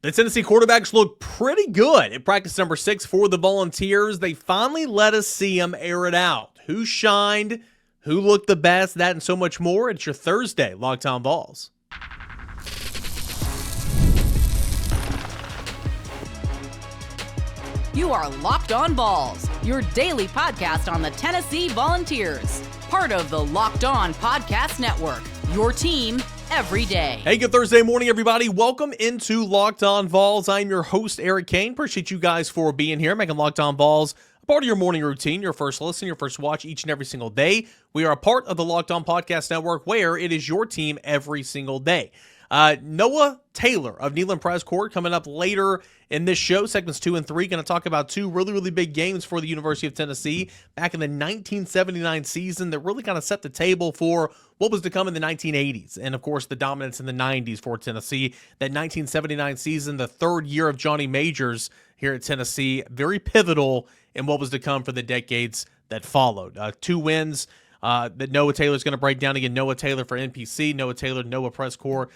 The Tennessee quarterbacks look pretty good at practice number 6 for the Volunteers. They finally let us see them air it out. Who shined? Who looked the best? That and so much more. It's your Thursday Locked On Vols. You are Locked On Vols, your daily podcast on the Tennessee Volunteers. Part of the Locked On Podcast Network, your team every day. Hey, good Thursday morning, everybody. Welcome into Locked On Vols. I'm your host, Eric Cain. Appreciate you guys for being here, making Locked On Vols a part of your morning routine, your first listen, your first watch each and every single day. We are a part of the Locked On Podcast Network, where it is your team every single day. Noah Taylor of Neyland Press Corps coming up later in this show, segments 2 and 3, going to talk about two really big games for the University of Tennessee back in the 1979 season that really kind of set the table for what was to come in the 1980s, and of course the dominance in the 90s for Tennessee. That 1979 season, the third year of Johnny Majors here at Tennessee, very pivotal in what was to come for the decades that followed. 2 wins that Noah Taylor's going to break down again. Noah Taylor for NPC, Noah Taylor, Noah Press Corps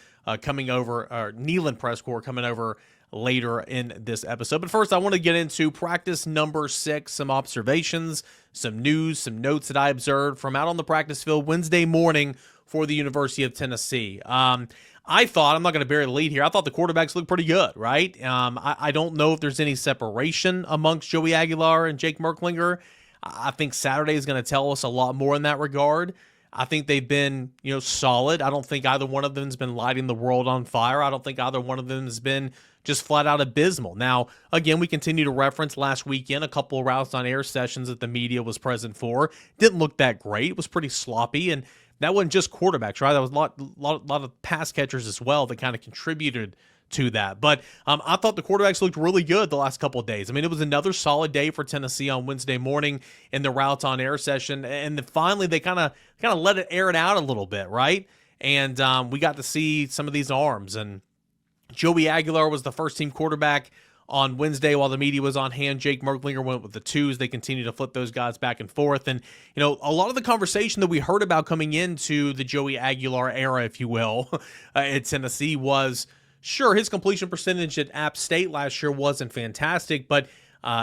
coming over, or Neyland Press Corps coming over later in this episode. But first, I want to get into practice number 6, some observations, some news, some notes that I observed from out on the practice field Wednesday morning for the University of Tennessee. I thought, I'm not going to bury the lead here, I thought the quarterbacks looked pretty good, right? I don't know if there's any separation amongst Joey Aguilar and Jake Merklinger. I think Saturday is going to tell us a lot more in that regard. I think they've been, solid. I don't think either one of them has been lighting the world on fire. I don't think either one of them has been just flat out abysmal. Now, again, we continue to reference last weekend, a couple of routes on air sessions that the media was present for. Didn't look that great. It was pretty sloppy, and that wasn't just quarterbacks, right? That was a lot of pass catchers as well that kind of contributed to that. But I thought the quarterbacks looked really good the last couple of days. I mean, it was another solid day for Tennessee on Wednesday morning in the routes on air session, and then finally they kind of let it air it out a little bit, right? And we got to see some of these arms, and Joey Aguilar was the first team quarterback on Wednesday while the media was on hand. Jake Merklinger went with the 2s. They continue to flip those guys back and forth. And, a lot of the conversation that we heard about coming into the Joey Aguilar era, if you will, at Tennessee was, sure, his completion percentage at App State last year wasn't fantastic, but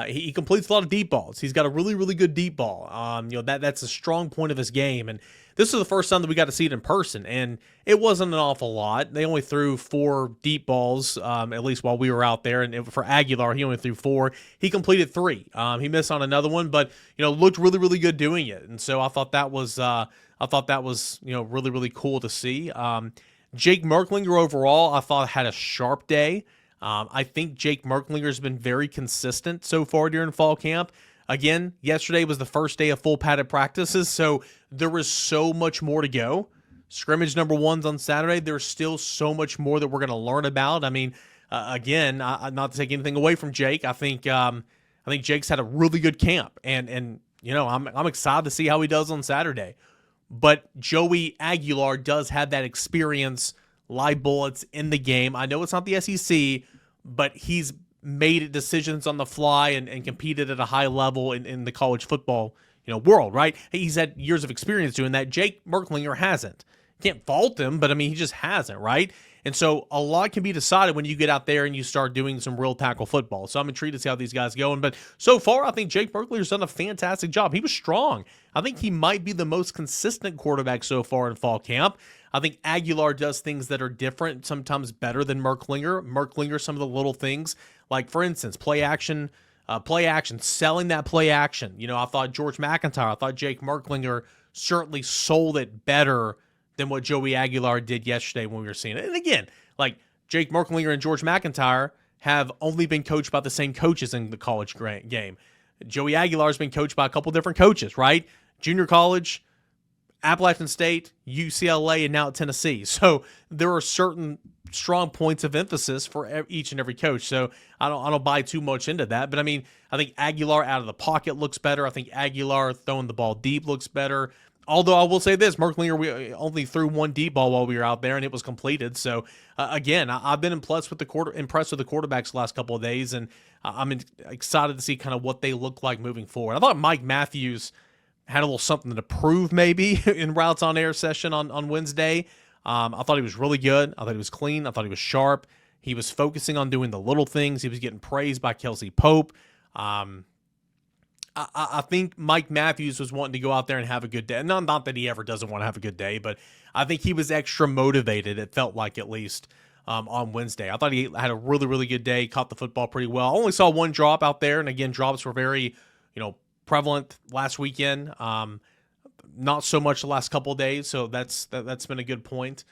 he completes a lot of deep balls. He's got a really good deep ball. That's a strong point of his game. And this is the first time that we got to see it in person, and it wasn't an awful lot. They only threw 4 deep balls, at least while we were out there. And for Aguilar, he only threw 4. He completed 3. He missed on another one, but looked really good doing it. And so I thought that was really cool to see. Jake Merklinger overall, I thought had a sharp day. I think Jake Merklinger's been very consistent so far during fall camp. Again, yesterday was the first day of full padded practices, so there was so much more to go. Scrimmage number 1's on Saturday. There's still so much more that we're going to learn about. I mean, again, not to take anything away from Jake, I think Jake's had a really good camp, and I'm excited to see how he does on Saturday. But Joey Aguilar does have that experience, live bullets in the game. I know it's not the SEC, but he's made decisions on the fly and competed at a high level in the college football world, right? He's had years of experience doing that. Jake Merklinger hasn't. Can't fault him, but I mean, he just hasn't, right? And so a lot can be decided when you get out there and you start doing some real tackle football. So I'm intrigued to see how these guys go. But so far, I think Jake Merklinger's done a fantastic job. He was strong. I think he might be the most consistent quarterback so far in fall camp. I think Aguilar does things that are different, sometimes better than Merklinger. Merklinger, some of the little things, like, for instance, play action, selling that play action. I thought George McIntyre, I thought Jake Merklinger certainly sold it better than what Joey Aguilar did yesterday when we were seeing it. And again, like, Jake Merklinger and George McIntyre have only been coached by the same coaches in the college game. Joey Aguilar has been coached by a couple different coaches, right? Junior college, Appalachian State, UCLA, and now at Tennessee. So there are certain strong points of emphasis for each and every coach. So I don't buy too much into that. But I mean, I think Aguilar out of the pocket looks better. I think Aguilar throwing the ball deep looks better. Although I will say this, Merklinger, we only threw 1 deep ball while we were out there, and it was completed. So again, I've been impressed with the quarterbacks the last couple of days, and I'm excited to see kind of what they look like moving forward. I thought Mike Matthews had a little something to prove maybe in routes on air session on Wednesday. I thought he was really good. I thought he was clean. I thought he was sharp. He was focusing on doing the little things. He was getting praised by Kelsey Pope. I think Mike Matthews was wanting to go out there and have a good day. Not that he ever doesn't want to have a good day, but I think he was extra motivated, it felt like, at least, on Wednesday. I thought he had a really, really good day, caught the football pretty well. I only saw one drop out there, and again, drops were very, prevalent last weekend. Not so much the last couple of days, so that's been a good point.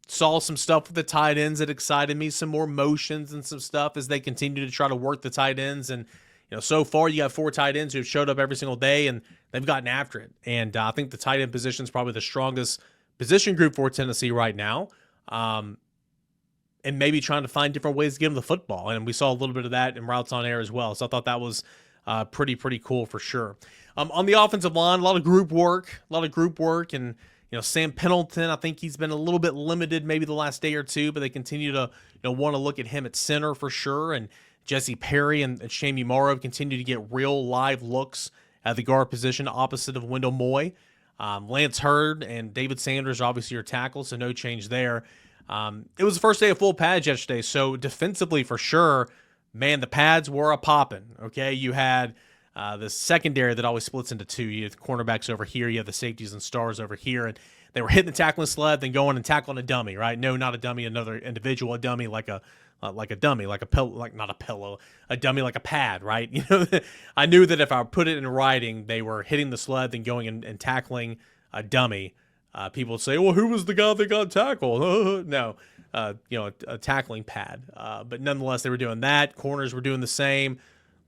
Saw some stuff with the tight ends that excited me, some more motions and some stuff as they continue to try to work the tight ends. And, so far you got 4 tight ends who have showed up every single day, and they've gotten after it. And I think the tight end position is probably the strongest position group for Tennessee right now. And maybe trying to find different ways to get them the football. And we saw a little bit of that in routes on air as well. So I thought that was pretty cool for sure. On the offensive line, a lot of group work, and Sam Pendleton, I think he's been a little bit limited maybe the last day or two, but they continue to want to look at him at center for sure. And Jesse Perry and Shamie Morrow continue to get real live looks at the guard position opposite of Wendell Moy. Lance Hurd and David Sanders obviously your tackles, so no change there. It was the first day of full pads yesterday, so defensively for sure, man, the pads were a popping. Okay, you had the secondary that always splits into 2. You have the cornerbacks over here, you have the safeties and stars over here, and they were hitting the tackling sled, then going and tackling a dummy, right? No, not a dummy, another individual, a dummy like a dummy, like a pillow, like not a pillow, a dummy like a pad, right? I knew that if I put it in writing, they were hitting the sled, then going and tackling a dummy. People would say, well, who was the guy that got tackled? No, a tackling pad. But nonetheless, they were doing that. Corners were doing the same.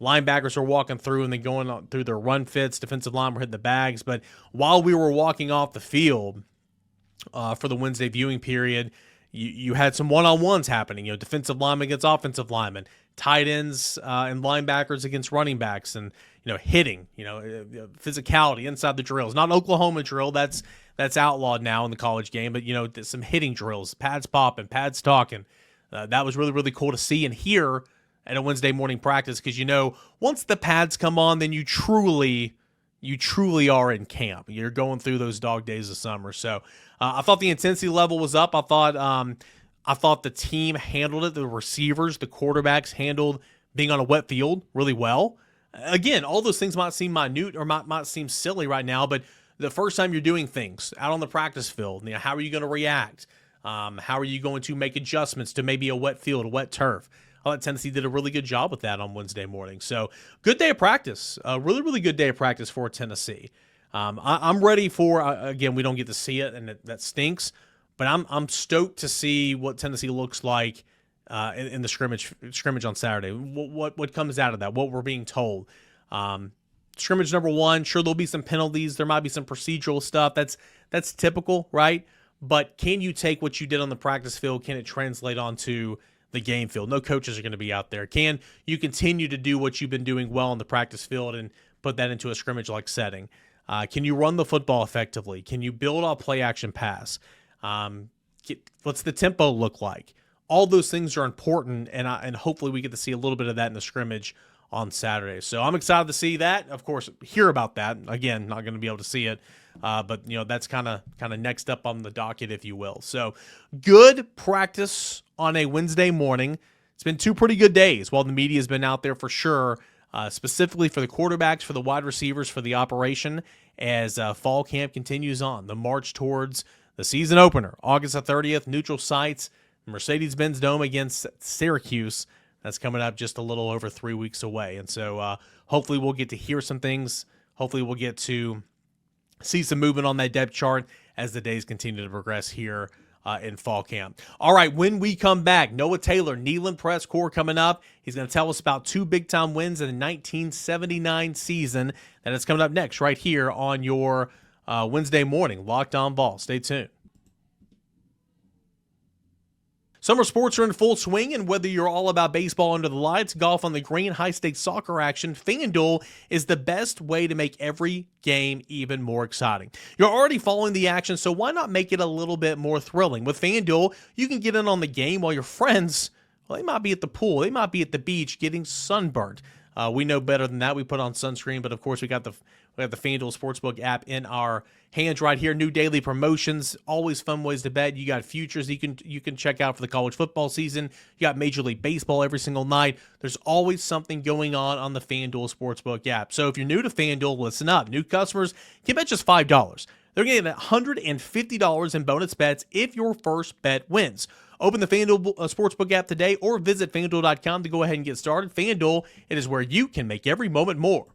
Linebackers were walking through and then going on through their run fits. Defensive line were hitting the bags. But while we were walking off the field for the Wednesday viewing period, you had some one-on-ones happening. Defensive linemen against offensive linemen, tight ends and linebackers against running backs, and hitting. Physicality inside the drills. Not an Oklahoma drill. That's outlawed now in the college game. But some hitting drills, pads popping, pads talking. That was really, really cool to see and hear at a Wednesday morning practice, because once the pads come on, then you truly are in camp. You're going through those dog days of summer. So I thought the intensity level was up. I thought the team handled it. The receivers, the quarterbacks handled being on a wet field really well. Again, all those things might seem minute or might seem silly right now, but the first time you're doing things out on the practice field, how are you going to react? How are you going to make adjustments to maybe a wet field, a wet turf? I thought Tennessee did a really good job with that on Wednesday morning. So good day of practice, a really, really good day of practice for Tennessee. I'm ready for, again, we don't get to see it, and that stinks, but I'm stoked to see what Tennessee looks like in the scrimmage on Saturday. What comes out of that, what we're being told. Scrimmage number 1, sure, there'll be some penalties. There might be some procedural stuff. That's typical, right? But can you take what you did on the practice field? Can it translate onto the game field? No coaches are going to be out there. Can you continue to do what you've been doing well on the practice field and put that into a scrimmage-like setting? Can you run the football effectively? Can you build a play-action pass? What's the tempo look like? All those things are important, and hopefully we get to see a little bit of that in the scrimmage on Saturday. So I'm excited to see that. Of course, hear about that. Again, not going to be able to see it, but that's kind of next up on the docket, if you will. So good practice on a Wednesday morning. It's been 2 pretty good days while the media has been out there for sure, specifically for the quarterbacks, for the wide receivers, for the operation, as fall camp continues on. The march towards the season opener, August the 30th, neutral sites, Mercedes-Benz Dome against Syracuse. That's coming up just a little over 3 weeks away. And so hopefully we'll get to hear some things. Hopefully we'll get to see some movement on that depth chart as the days continue to progress here in fall camp. All right, when we come back, Noah Taylor, Neyland Press Corps coming up. He's going to tell us about 2 big-time wins in the 1979 season. That is coming up next right here on your Wednesday morning Locked On Vols. Stay tuned. Summer sports are in full swing, and whether you're all about baseball under the lights, golf on the green, high-stakes soccer action, FanDuel is the best way to make every game even more exciting. You're already following the action, so why not make it a little bit more thrilling? With FanDuel, you can get in on the game while your friends, well, they might be at the pool, they might be at the beach getting sunburnt. We know better than that. We put on sunscreen, but of course we got the FanDuel Sportsbook app in our hands right here. New daily promotions, always fun ways to bet. You got futures you can check out for the college football season. You got Major League Baseball every single night. There's always something going on the FanDuel Sportsbook app. So if you're new to FanDuel, listen up. New customers can bet just $5. They're getting $150 in bonus bets if your first bet wins. Open the FanDuel Sportsbook app today or visit FanDuel.com to go ahead and get started. FanDuel, it is where you can make every moment more.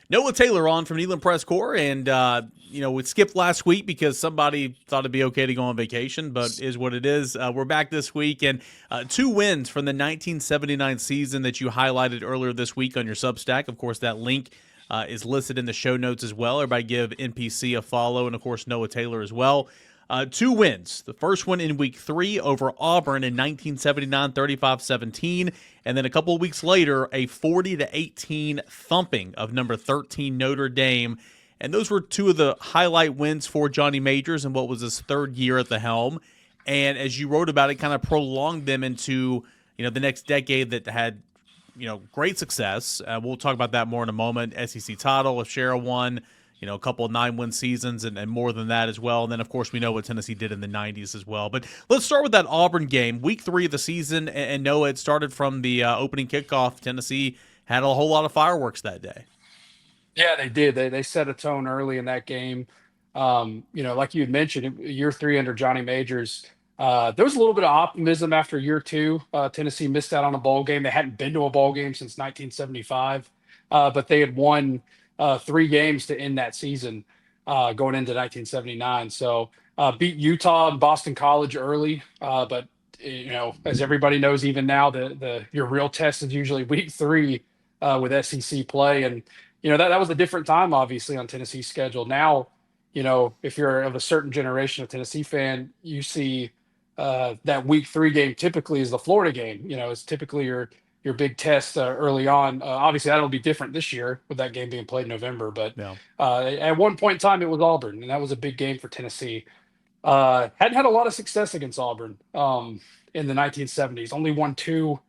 Noah Taylor on from Neyland Press Corps, and we skipped last week because somebody thought it'd be okay to go on vacation, but is what it is. We're back this week, and 2 wins from the 1979 season that you highlighted earlier this week on your Substack. Of course, that link is listed in the show notes as well. Everybody give NPC a follow, and of course Noah Taylor as well. 2 wins. The first one in week 3 over Auburn in 1979, 35-17. And then a couple of weeks later, a 40-18 thumping of number 13 Notre Dame. And those were 2 of the highlight wins for Johnny Majors in what was his 3rd year at the helm. And as you wrote about it, kind of prolonged them into, the next decade that had, great success. We'll talk about that more in a moment. SEC title, if Shara won. A couple of 9-win seasons and more than that as well. And then, of course, we know what Tennessee did in the 90s as well. But let's start with that Auburn game. Week 3 of the season, and Noah, it started from the opening kickoff. Tennessee had a whole lot of fireworks that day. Yeah, they did. They set a tone early in that game. Like you had mentioned, year 3 under Johnny Majors, there was a little bit of optimism after year 2. Tennessee missed out on a bowl game. They hadn't been to a bowl game since 1975, but they had won 3 games to end that season going into 1979. So beat Utah and Boston College early. But, as everybody knows, even now, your real test is usually week 3 with SEC play. And, that was a different time, obviously, on Tennessee's schedule. Now, if you're of a certain generation of Tennessee fan, you see that week 3 game typically is the Florida game. It's typically your big test early on. Obviously, that'll be different this year with that game being played in November. But at one point in time, it was Auburn, and that was a big game for Tennessee. Hadn't had a lot of success against Auburn in the 1970s. Only won 2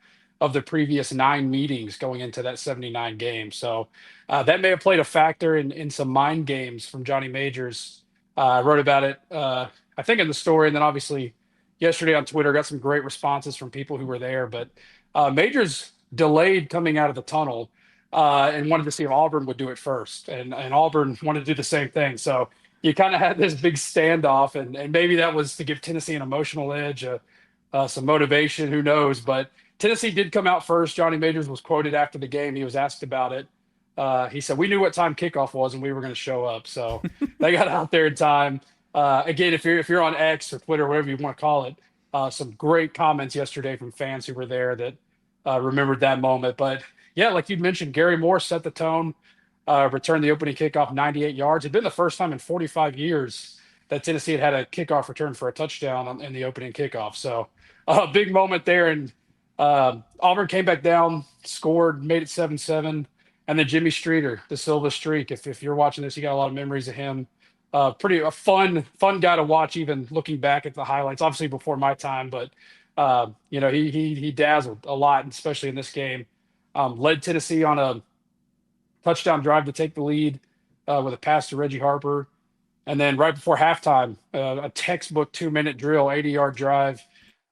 of the previous 9 meetings going into that 79 game. So that may have played a factor in some mind games from Johnny Majors. I wrote about it, I think, in the story, and then obviously yesterday on Twitter, got some great responses from people who were there. But Majors delayed coming out of the tunnel and wanted to see if Auburn would do it first. And Auburn wanted to do the same thing. So you kind of had this big standoff, and maybe that was to give Tennessee an emotional edge, some motivation, who knows. But Tennessee did come out first. Johnny Majors was quoted after the game. He was asked about it. He said, "We knew what time kickoff was, and we were going to show up." So they got out there in time. Again, if you're on X or Twitter, whatever you want to call it, some great comments yesterday from fans who were there that remembered that moment. But yeah, like you'd mentioned, Gary Moore set the tone, returned the opening kickoff 98 yards. It'd been the first time in 45 years that Tennessee had a kickoff return for a touchdown in the opening kickoff. So a big moment there. And Auburn came back down, scored, made it 7-7. And then Jimmy Streeter, the Silva Streak. If you're watching this, you got a lot of memories of him. A fun guy to watch, even looking back at the highlights, obviously before my time, but he dazzled a lot, especially in this game. Led Tennessee on a touchdown drive to take the lead with a pass to Reggie Harper. And then right before halftime, a textbook 2-minute drill, 80-yard drive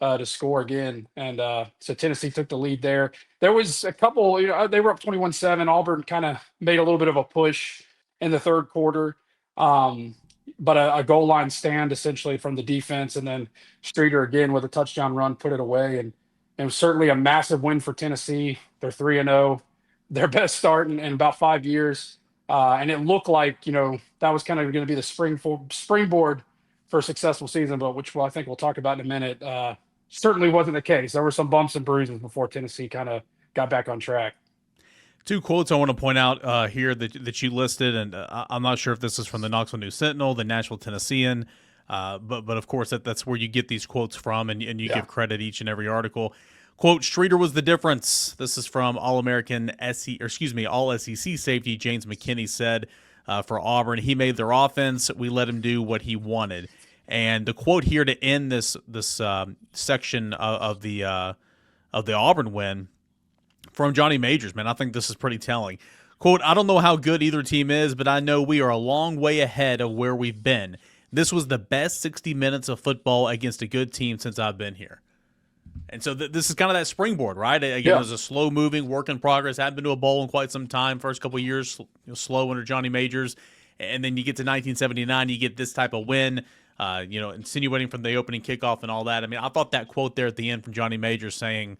to score again. And so Tennessee took the lead there. There was a couple, they were up 21-7. Auburn kind of made a little bit of a push in the 3rd quarter. But a goal line stand essentially from the defense, and then Streeter again with a touchdown run put it away. And it was certainly a massive win for Tennessee. They're 3-0, their best start in about 5 years. And it looked like, that was kind of going to be the springboard for a successful season, but which I think we'll talk about in a minute. Certainly wasn't the case. There were some bumps and bruises before Tennessee kind of got back on track. 2 quotes I want to point out here that you listed, and I'm not sure if this is from the Knoxville News Sentinel, the Nashville Tennessean, but of course that's where you get these quotes from, and you give credit each and every article. Quote, Streeter was the difference. This is from All SEC safety James McKinney said for Auburn. He made their offense. We let him do what he wanted. And the quote here to end this section of the Auburn win from Johnny Majors, man. I think this is pretty telling. Quote, I don't know how good either team is, but I know we are a long way ahead of where we've been. This was the best 60 minutes of football against a good team since I've been here. And so this is kind of that springboard, right? Again, it was a slow-moving work in progress. Hadn't been to a bowl in quite some time. First couple of years, slow under Johnny Majors. And then you get to 1979, you get this type of win, insinuating from the opening kickoff and all that. I mean, I thought that quote there at the end from Johnny Majors saying,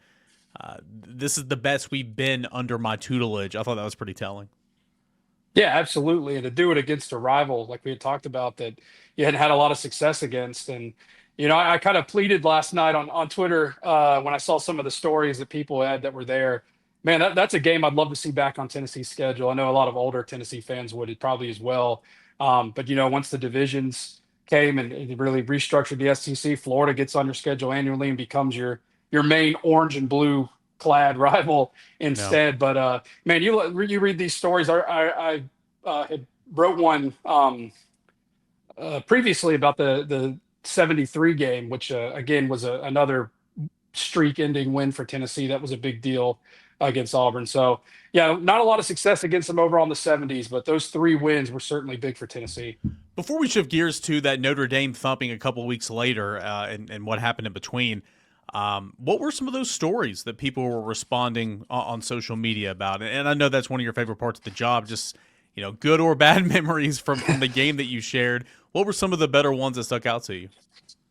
this is the best we've been under my tutelage. I thought that was pretty telling. Yeah, absolutely. And to do it against a rival, like we had talked about, that you hadn't had a lot of success against. And, I kind of pleaded last night on Twitter when I saw some of the stories that people had that were there. Man, that's a game I'd love to see back on Tennessee's schedule. I know a lot of older Tennessee fans would probably as well. But, once the divisions came and it really restructured the SEC, Florida gets on your schedule annually and becomes your main orange and blue clad rival instead. Yeah. But man, you read these stories. I had wrote one previously about the 73 game, which again was another streak-ending win for Tennessee. That was a big deal against Auburn. So yeah, not a lot of success against them overall in the 70s, but those 3 wins were certainly big for Tennessee. Before we shift gears to that Notre Dame thumping a couple of weeks later and what happened in between, what were some of those stories that people were responding on social media about? And I know that's one of your favorite parts of the job, just, good or bad memories from the game that you shared. What were some of the better ones that stuck out to you?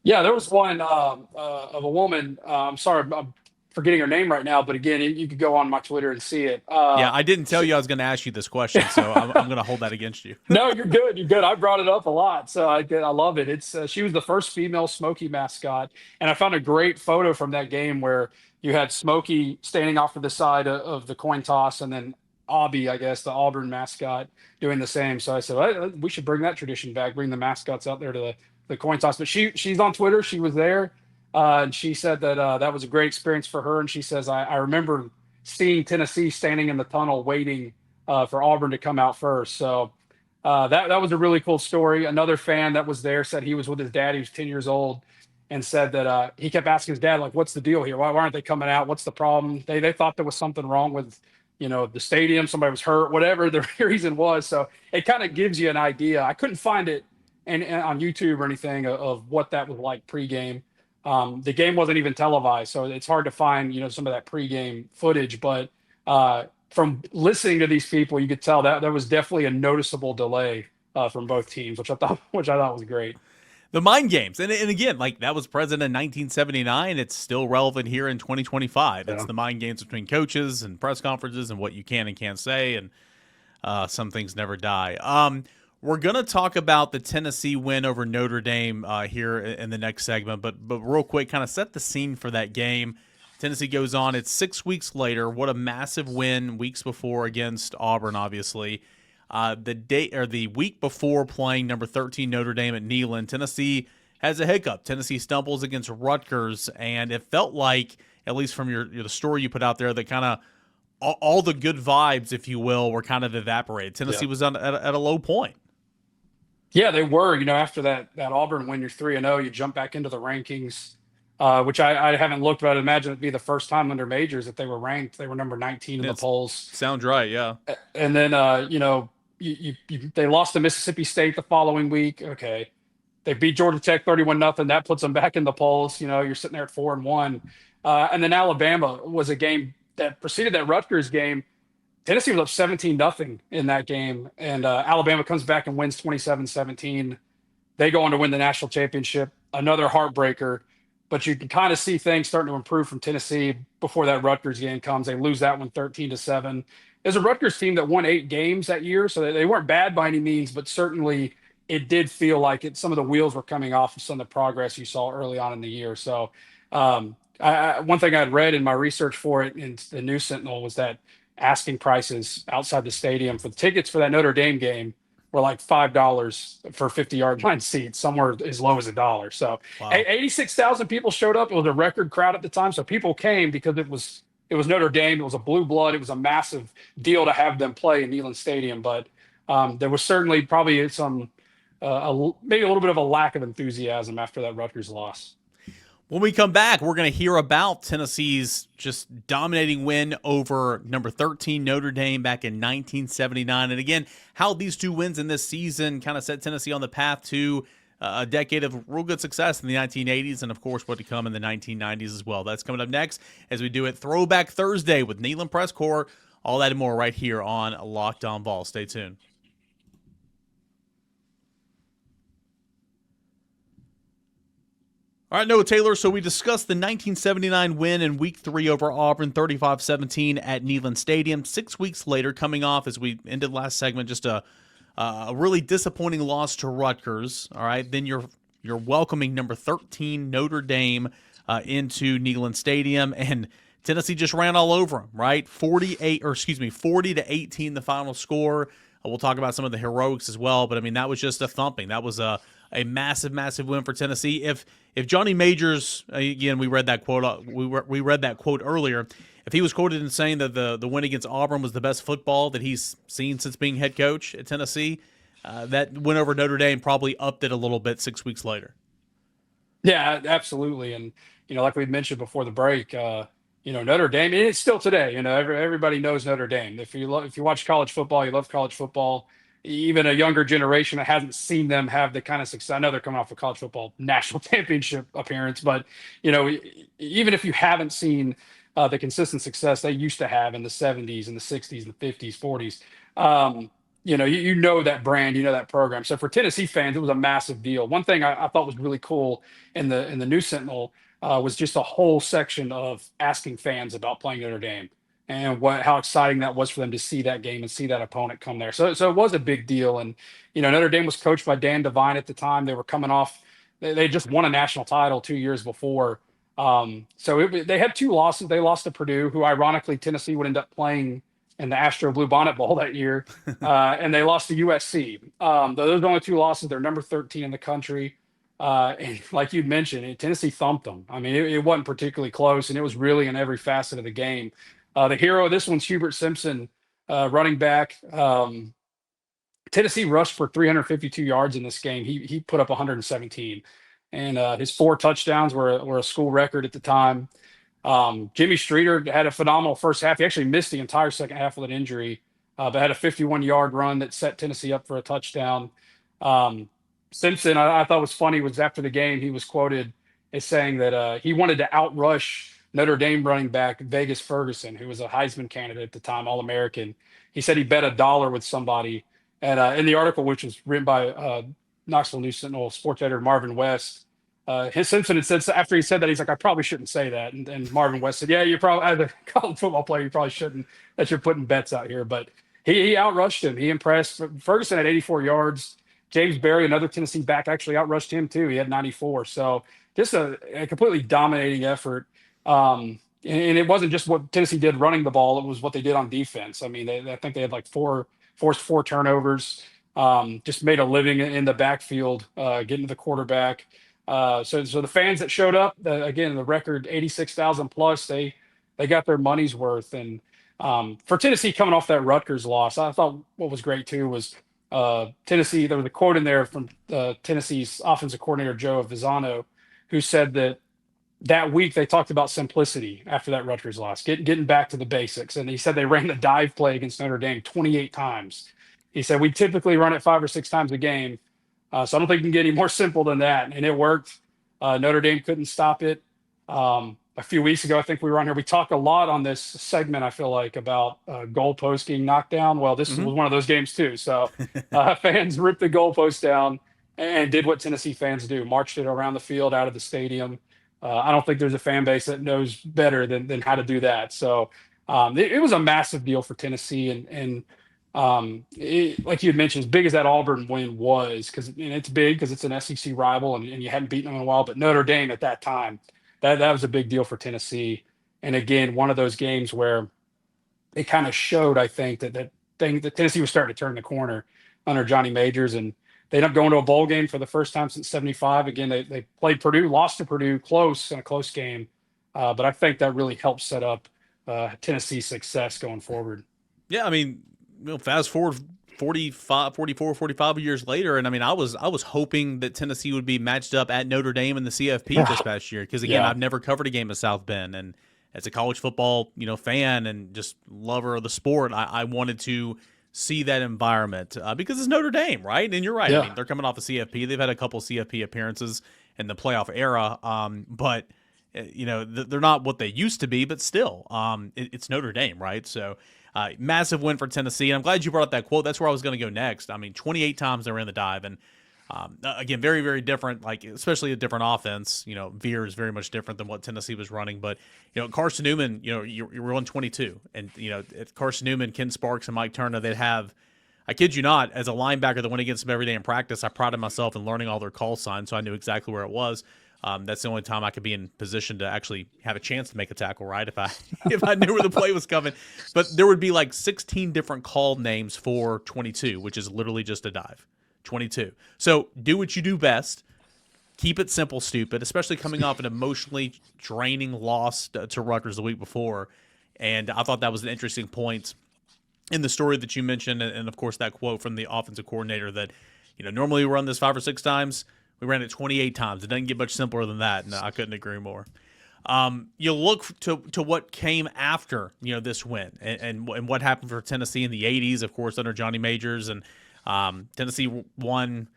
Yeah, there was one of a woman. I'm sorry, I'm forgetting her name right now, but again, you could go on my Twitter and see it. Yeah, I didn't tell you I was going to ask you this question, so I'm going to hold that against you. No, you're good. You're good. I brought it up a lot, so I love it. It's she was the first female Smoky mascot, and I found a great photo from that game where you had Smoky standing off to the side of the coin toss, and then Aubie, I guess, the Auburn mascot, doing the same. So I said, we should bring that tradition back, bring the mascots out there to the coin toss. But she's on Twitter. She was there. And she said that that was a great experience for her. And she says, I remember seeing Tennessee standing in the tunnel waiting for Auburn to come out first. So that was a really cool story. Another fan that was there said he was with his dad. He was 10 years old and said that he kept asking his dad, like, what's the deal here? Why aren't they coming out? What's the problem? They thought there was something wrong with, the stadium. Somebody was hurt, whatever the reason was. So it kind of gives you an idea. I couldn't find it and on YouTube or anything of what that was like pregame. The game wasn't even televised, so it's hard to find, some of that pregame footage. But from listening to these people, you could tell that there was definitely a noticeable delay from both teams, which I thought was great. The mind games, and again, like that was present in 1979. It's still relevant here in 2025. It's the mind games between coaches and press conferences and what you can and can't say, and some things never die. We're going to talk about the Tennessee win over Notre Dame here in the next segment, but real quick, kind of set the scene for that game. Tennessee goes on. It's 6 weeks later. What a massive win weeks before against Auburn, obviously. The week before playing number 13 Notre Dame at Neyland, Tennessee has a hiccup. Tennessee stumbles against Rutgers, and it felt like, at least from the story you put out there, that kind of all the good vibes, if you will, were kind of evaporated. Tennessee was at a low point. Yeah, they were. After that Auburn win, you're 3-0. You jump back into the rankings, which I haven't looked, but I'd imagine it'd be the first time under Majors that they were ranked. They were number 19 in the polls. Sounds right, yeah. And then, they lost to Mississippi State the following week. Okay, they beat Georgia Tech 31-0. That puts them back in the polls. You're sitting there at 4-1. And then Alabama was a game that preceded that Rutgers game. Tennessee was up 17-0 in that game, and Alabama comes back and wins 27-17. They go on to win the national championship, another heartbreaker. But you can kind of see things starting to improve from Tennessee before that Rutgers game comes. They lose that one 13-7. There's a Rutgers team that won 8 games that year, so they weren't bad by any means, but certainly it did feel like some of the wheels were coming off of some of the progress you saw early on in the year. So one thing I'd read in my research for it in the News Sentinel was that asking prices outside the stadium for the tickets for that Notre Dame game were like $5 for 50-yard line seats, somewhere as low as $1. So wow. 86,000 people showed up. It was a record crowd at the time. So people came because it was Notre Dame. It was a blue blood. It was a massive deal to have them play in Neyland Stadium. But there was certainly probably some maybe a little bit of a lack of enthusiasm after that Rutgers loss. When we come back, we're going to hear about Tennessee's just dominating win over number 13 Notre Dame back in 1979. And again, how these two wins in this season kind of set Tennessee on the path to a decade of real good success in the 1980s and, of course, what to come in the 1990s as well. That's coming up next as we do it Throwback Thursday with Neyland Press Corps. All that and more right here on Locked On Vols. Stay tuned. All right, Noah Taylor, so we discussed the 1979 win in Week 3 over Auburn, 35-17 at Neyland Stadium. 6 weeks later, coming off, as we ended last segment, just a really disappointing loss to Rutgers. All right, then you're welcoming number 13 Notre Dame into Neyland Stadium, and Tennessee just ran all over them, right? 40-18 the final score. We'll talk about some of the heroics as well, but I mean, that was just a thumping. That was a massive, massive win for Tennessee. If Johnny Majors, again, we read that quote. We read that quote earlier. If he was quoted in saying that the win against Auburn was the best football that he's seen since being head coach at Tennessee, that win over Notre Dame probably upped it a little bit 6 weeks later. Yeah, absolutely. And like we mentioned before the break, Notre Dame, and it's still today. Everybody knows Notre Dame. If you watch college football, you love college football. Even a younger generation that hasn't seen them have the kind of success. I know they're coming off a college football national championship appearance, but even if you haven't seen the consistent success they used to have in the 70s and the 60s and the 50s, 40s, you know that brand, that program. So for Tennessee fans, it was a massive deal. One thing I thought was really cool in the News Sentinel was just a whole section of asking fans about playing Notre Dame and how exciting that was for them to see that game and see that opponent come there. So it was a big deal. And Notre Dame was coached by Dan Devine at the time. They were coming off; they just won a national title 2 years before. They had 2 losses. They lost to Purdue, who ironically Tennessee would end up playing in the Astro Bluebonnet Bowl that year, and they lost to USC. Those are the only 2 losses. They're number 13 in the country. And like you mentioned, Tennessee thumped them. I mean, it wasn't particularly close, and it was really in every facet of the game. The hero of this one's Hubert Simpson, running back. Tennessee rushed for 352 yards in this game. He put up 117, and his 4 touchdowns were a school record at the time. Jimmy Streeter had a phenomenal first half. He actually missed the entire second half with an injury, but had a 51-yard run that set Tennessee up for a touchdown. Simpson, I thought was funny, was after the game, he was quoted as saying that he wanted to outrush Notre Dame running back Vegas Ferguson, who was a Heisman candidate at the time, All-American. He said he bet $1 with somebody. And in the article, which was written by Knoxville News Sentinel sports editor Marvin West, Simpson had said, after he said that, he's like, I probably shouldn't say that. And Marvin West said, yeah, you probably, as a college football player, you probably shouldn't, that you're putting bets out here. But he outrushed him. He impressed. Ferguson had 84 yards. James Berry, another Tennessee back, actually outrushed him too. He had 94. So just a completely dominating effort. And it wasn't just what Tennessee did running the ball. It was what they did on defense. I mean, I think they had like forced 4 turnovers, just made a living in the backfield, getting to the quarterback. So the fans that showed up, again, the record 86,000 plus, they got their money's worth. And for Tennessee coming off that Rutgers loss, I thought what was great too was Tennessee. There was a quote in there from Tennessee's offensive coordinator Joe Visano, who said that week they talked about simplicity after that Rutgers loss, getting back to the basics. And he said they ran the dive play against Notre Dame 28 times. He said we typically run it 5 or 6 times a game. So I don't think you can get any more simple than that. And it worked. Notre Dame couldn't stop it. A few weeks ago, I think we were on here. We talked a lot on this segment, I feel like, about goalpost getting knocked down. Well, this was one of those games too. So fans ripped the goalpost down and did what Tennessee fans do, marched it around the field, out of the stadium. I don't think there's a fan base that knows better than how to do that. So it was a massive deal for Tennessee. And like you had mentioned, as big as that Auburn win was, because it's big because it's an SEC rival and you hadn't beaten them in a while, but Notre Dame at that time, that was a big deal for Tennessee. And again, one of those games where it kind of showed, I think, that Tennessee was starting to turn the corner under Johnny Majors, and they ended up going to a bowl game for the first time since '75. Again, they played Purdue, lost to Purdue close in a close game, but I think that really helped set up Tennessee's success going forward. Yeah, I mean, fast forward 45, 44, 45 years later. And I mean, I was hoping that Tennessee would be matched up at Notre Dame in the CFP this past year. Because again, Yeah. I've never covered a game of South Bend, and as a college football, fan and just lover of the sport, I wanted to see that environment because it's Notre Dame, right? And you're right. Yeah. I mean, they're coming off a CFP. They've had a couple CFP appearances in the playoff era, but they're not what they used to be. But still, it's Notre Dame, right? So. Massive win for Tennessee. And I'm glad you brought up that quote. That's where I was going to go next. I mean, 28 times they were in the dive. And again, very, very different, especially a different offense. Veer is very much different than what Tennessee was running. But, Carson Newman, you're on 22. And, Carson Newman, Ken Sparks, and Mike Turner, they'd have, I kid you not, as a linebacker that went against them every day in practice, I prided myself in learning all their call signs, so I knew exactly where it was. That's the only time I could be in position to actually have a chance to make a tackle, right? If I knew where the play was coming. But there would be 16 different call names for 22, which is literally just a dive. 22. So do what you do best. Keep it simple, stupid, especially coming off an emotionally draining loss to Rutgers the week before. And I thought that was an interesting point in the story that you mentioned. And of course, that quote from the offensive coordinator that, normally we run this 5 or 6 times. We ran it 28 times. It doesn't get much simpler than that, and I couldn't agree more. You look to what came after this win and what happened for Tennessee in the 80s, of course, under Johnny Majors, and Tennessee won.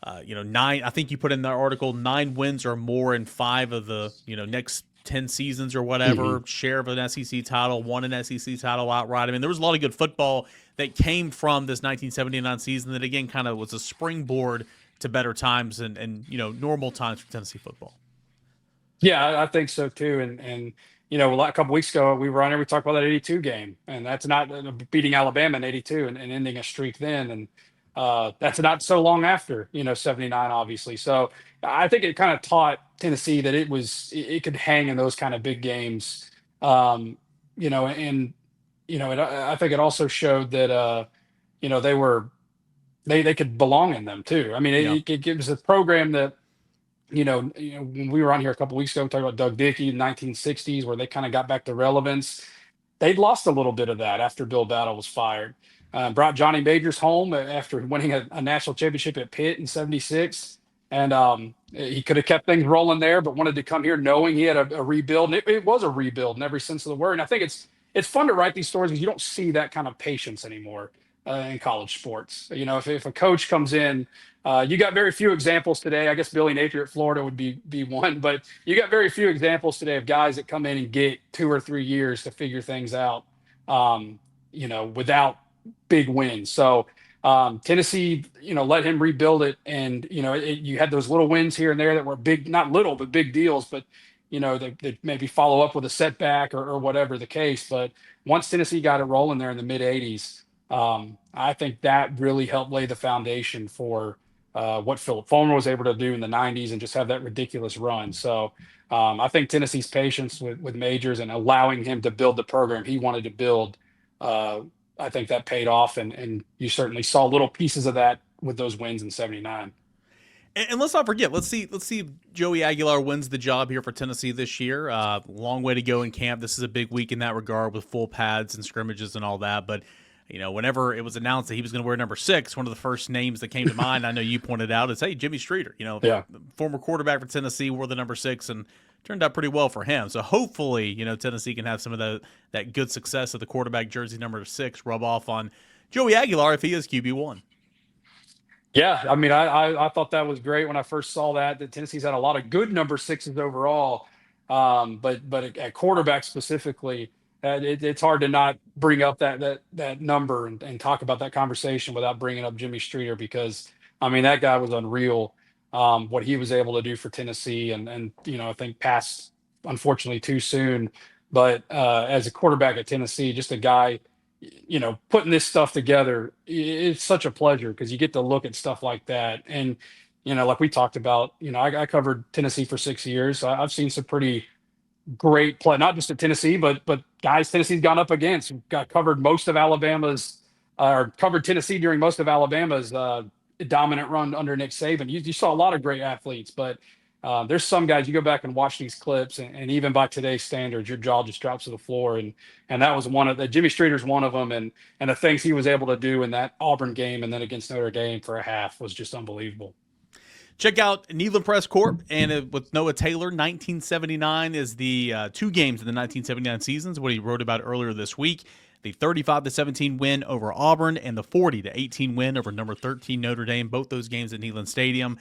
9. I think you put in the article 9 wins or more in 5 of the next 10 seasons or whatever. Share of an SEC title, won an SEC title outright. I mean, there was a lot of good football that came from this 1979 season that again kind of was a springboard to better times and normal times for Tennessee football. Yeah, I think so too. And a couple weeks ago we were on here, we talked about that 82 game, and that's not beating Alabama in 82 and ending a streak then. And that's not so long after, 79, obviously. So I think it kind of taught Tennessee that it could hang in those kind of big games. I think it also showed that, they could belong in them too. I mean, it gives a program that, when we were on here a couple weeks ago, we talked about Doug Dickey in the 1960s, where they kind of got back to relevance. They'd lost a little bit of that after Bill Battle was fired. Brought Johnny Majors home after winning a national championship at Pitt in 76. And he could have kept things rolling there, but wanted to come here knowing he had a rebuild. And it was a rebuild in every sense of the word. And I think it's fun to write these stories because you don't see that kind of patience anymore in college sports. If a coach comes in, you got very few examples today. I guess Billy Napier at Florida would be one, but you got very few examples today of guys that come in and get 2 or 3 years to figure things out, without big wins. So Tennessee, let him rebuild it. And, you had those little wins here and there that were big, not little, but big deals. But, they maybe follow up with a setback or whatever the case. But once Tennessee got it rolling there in the mid 80s, I think that really helped lay the foundation for what Philip Fulmer was able to do in the 90s and just have that ridiculous run. So I think Tennessee's patience with Majors and allowing him to build the program he wanted to build, I think that paid off. And you certainly saw little pieces of that with those wins in 79. And let's not forget, let's see if Joey Aguilar wins the job here for Tennessee this year. Long way to go in camp. This is a big week in that regard with full pads and scrimmages and all that. But whenever it was announced that he was going to wear number 6, one of the first names that came to mind, I know you pointed out, is, hey, Jimmy Streeter, former quarterback for Tennessee, wore the number 6 and turned out pretty well for him. So hopefully, Tennessee can have some of that good success of the quarterback jersey number 6 rub off on Joey Aguilar if he is QB1. Yeah, I mean, I thought that was great when I first saw that Tennessee's had a lot of good number 6s overall, but at quarterback specifically, it's hard to not bring up that number and talk about that conversation without bringing up Jimmy Streeter, because I mean that guy was unreal. What he was able to do for Tennessee, and I think passed unfortunately too soon. But as a quarterback at Tennessee, just a guy, putting this stuff together, it's such a pleasure because you get to look at stuff like that. And like we talked about, I covered Tennessee for 6 years. So I've seen some pretty great play, not just at Tennessee, but guys Tennessee's gone up against. Covered most of Alabama's, or covered Tennessee during most of Alabama's dominant run under Nick Saban. You saw a lot of great athletes, but There's some guys, you go back and watch these clips, and even by today's standards, your jaw just drops to the floor. And that was one of the Jimmy Streeter's one of them. And the things he was able to do in that Auburn game and then against Notre Dame for a half was just unbelievable. Check out Neyland Press Corps and with Noah Taylor. 1979 is the 2 games in the 1979 seasons, what he wrote about earlier this week. The 35-17 win over Auburn and the 40-18 win over number 13 Notre Dame. Both those games at Neyland Stadium.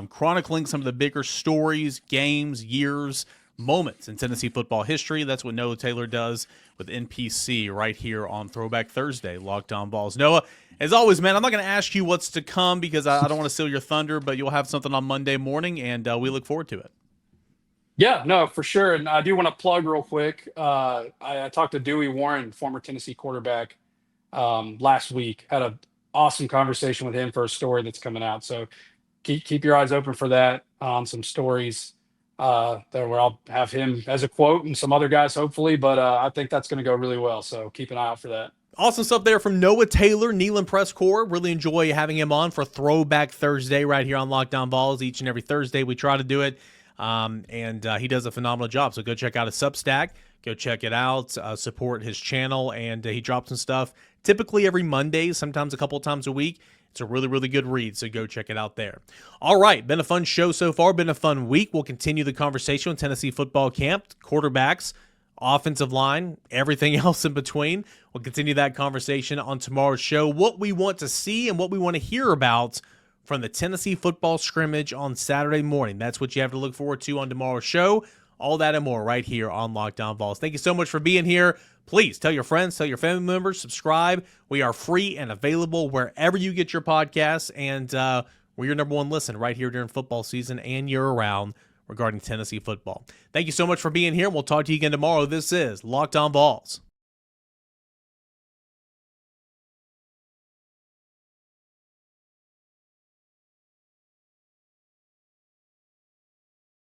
Chronicling some of the bigger stories, games, years, moments in Tennessee football history. That's what Noah Taylor does with NPC right here on Throwback Thursday, Locked On Vols. Noah, as always, man, I'm not going to ask you what's to come because I don't want to steal your thunder, but you'll have something on Monday morning, and we look forward to it. Yeah, no, for sure. And I do want to plug real quick. I talked to Dewey Warren, former Tennessee quarterback, last week. Had an awesome conversation with him for a story that's coming out. So keep your eyes open for that on some stories there where I'll have him as a quote and some other guys hopefully. But I think that's going to go really well. So keep an eye out for that. Awesome stuff there from Noah Taylor, Neyland Press Corps. Really enjoy having him on for Throwback Thursday right here on Locked On Vols. Each and every Thursday we try to do it. And he does a phenomenal job. So go check out his Substack. Go check it out. Support his channel. And he drops some stuff typically every Monday, sometimes a couple of times a week. It's a really, really good read, so go check it out there. All right, been a fun show so far, been a fun week. We'll continue the conversation with Tennessee football camp, quarterbacks, offensive line, everything else in between. We'll continue that conversation on tomorrow's show, what we want to see and what we want to hear about from the Tennessee football scrimmage on Saturday morning. That's what you have to look forward to on tomorrow's show. All that and more right here on Locked On Vols. Thank you so much for being here. Please tell your friends, tell your family members, subscribe. We are free and available wherever you get your podcasts, and we're your number one listen right here during football season and year-round regarding Tennessee football. Thank you so much for being here. We'll talk to you again tomorrow. This is Locked On Vols.